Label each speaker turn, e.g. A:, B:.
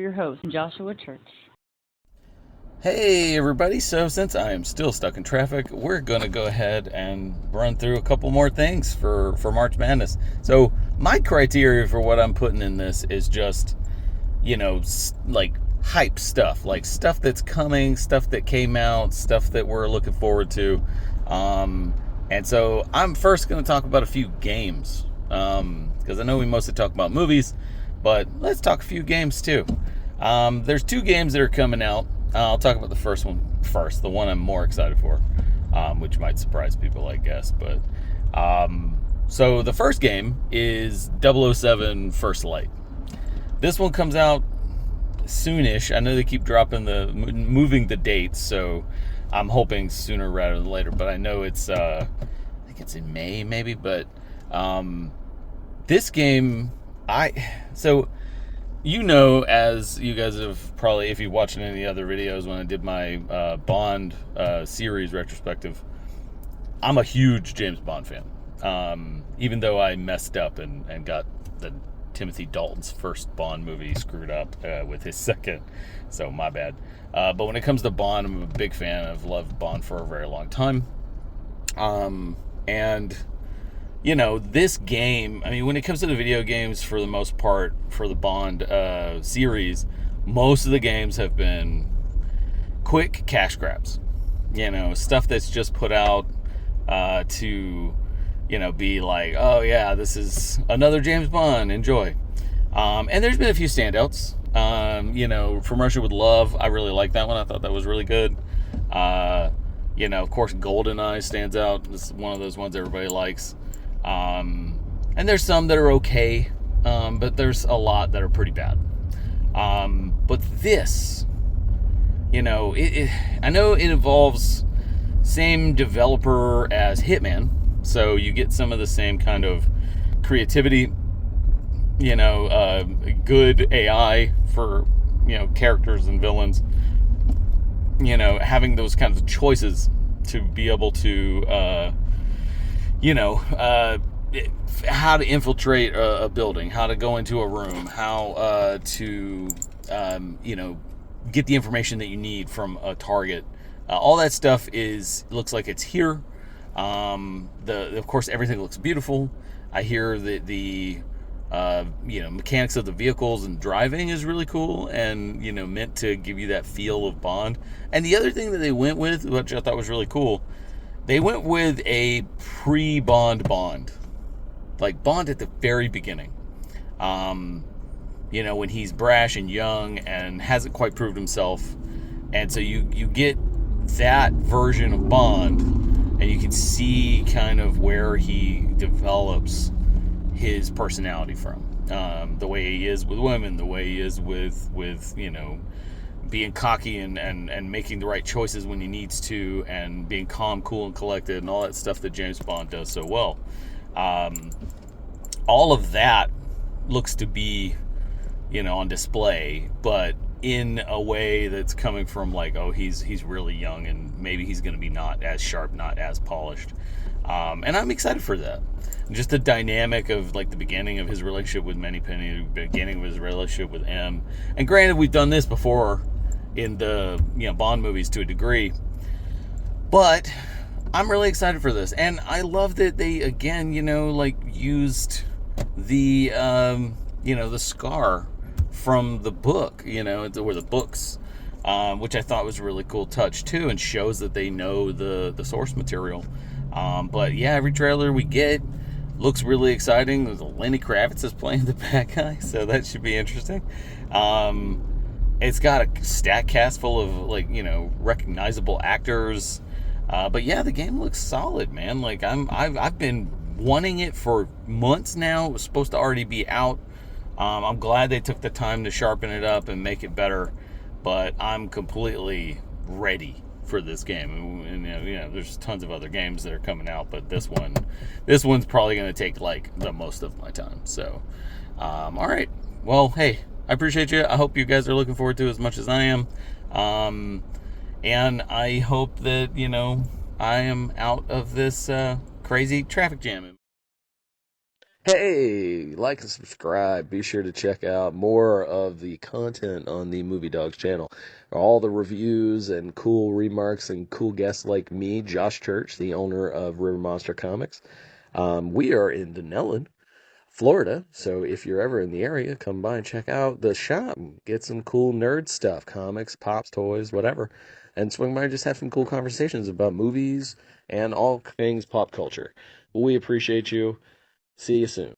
A: your host, Joshua Church.
B: Hey everybody, so since I am still stuck in traffic, we're going to go ahead and run through a couple more things for March Madness. So my criteria for what I'm putting in this is just, like hype stuff, like stuff that's coming, stuff that came out, stuff that we're looking forward to. And so I'm first going to talk about a few games, because I know we mostly talk about movies, but let's talk a few games too. There's two games that are coming out. I'll talk about the first one first, the one I'm more excited for, which might surprise people, I guess. But so the first game is 007 First Light. This one comes out soonish. I know they keep moving the dates, so I'm hoping sooner rather than later. But I know it's I think it's in May maybe. But this game, as you guys have probably, if you watched any of the other videos when I did my Bond series retrospective, I'm a huge James Bond fan. Even though I messed up and got the Timothy Dalton's first Bond movie screwed up with his second, so my bad. But when it comes to Bond, I'm a big fan. I've loved Bond for a very long time. And this game, I mean, when it comes to the video games, for the most part, for the Bond series, most of the games have been quick cash grabs. Stuff that's just put out to, be like, oh yeah, this is another James Bond, enjoy. And there's been a few standouts. From Russia with Love, I really like that one. I thought that was really good. Of course, GoldenEye stands out. It's one of those ones everybody likes. And there's some that are okay, but there's a lot that are pretty bad. But this, I know it involves same developer as Hitman, so you get some of the same kind of creativity, good AI for, characters and villains, having those kinds of choices to be able to, how to infiltrate a building, how to go into a room, how to, get the information that you need from a target. All that stuff looks like it's here. Of course, everything looks beautiful. I hear that the mechanics of the vehicles and driving is really cool and, meant to give you that feel of Bond. And the other thing that they went with, which I thought was really cool, they went with a pre-Bond, like Bond at the very beginning. When he's brash and young and hasn't quite proved himself. And so you get that version of Bond, and you can see kind of where he develops his personality from. The way he is with women, the way he is with being cocky and making the right choices when he needs to, and being calm, cool, and collected, and all that stuff that James Bond does so well. All of that looks to be, on display, but in a way that's coming from like, oh, he's really young, and maybe he's going to be not as sharp, not as polished. And I'm excited for that. Just the dynamic of like the beginning of his relationship with Moneypenny, the beginning of his relationship with M. And granted, we've done this before in the Bond movies to a degree, but I'm really excited for this. And I love that they again, used the the scar from the book, or the books, which I thought was a really cool touch too, and shows that they know the source material. But yeah, every trailer we get looks really exciting. Lenny Kravitz is playing the bad guy, so that should be interesting. It's got a stat cast full of recognizable actors. But yeah, the game looks solid, man. Like I've been wanting it for months now. It was supposed to already be out. I'm glad they took the time to sharpen it up and make it better. But I'm completely ready for this game. And there's tons of other games that are coming out, but this one's probably going to take like the most of my time. So, all right. Well, hey, I appreciate you. I hope you guys are looking forward to it as much as I am. And I hope that, I am out of this crazy traffic jam.
A: Hey, like and subscribe. Be sure to check out more of the content on the Movie Dogs channel. All the reviews and cool remarks and cool guests like me, Josh Church, the owner of River Monster Comics. We are in Dunnellon, Florida, so if you're ever in the area, come by and check out the shop. Get some cool nerd stuff, comics, pops, toys, whatever. And swing by and just have some cool conversations about movies and all things pop culture. We appreciate you. See you soon.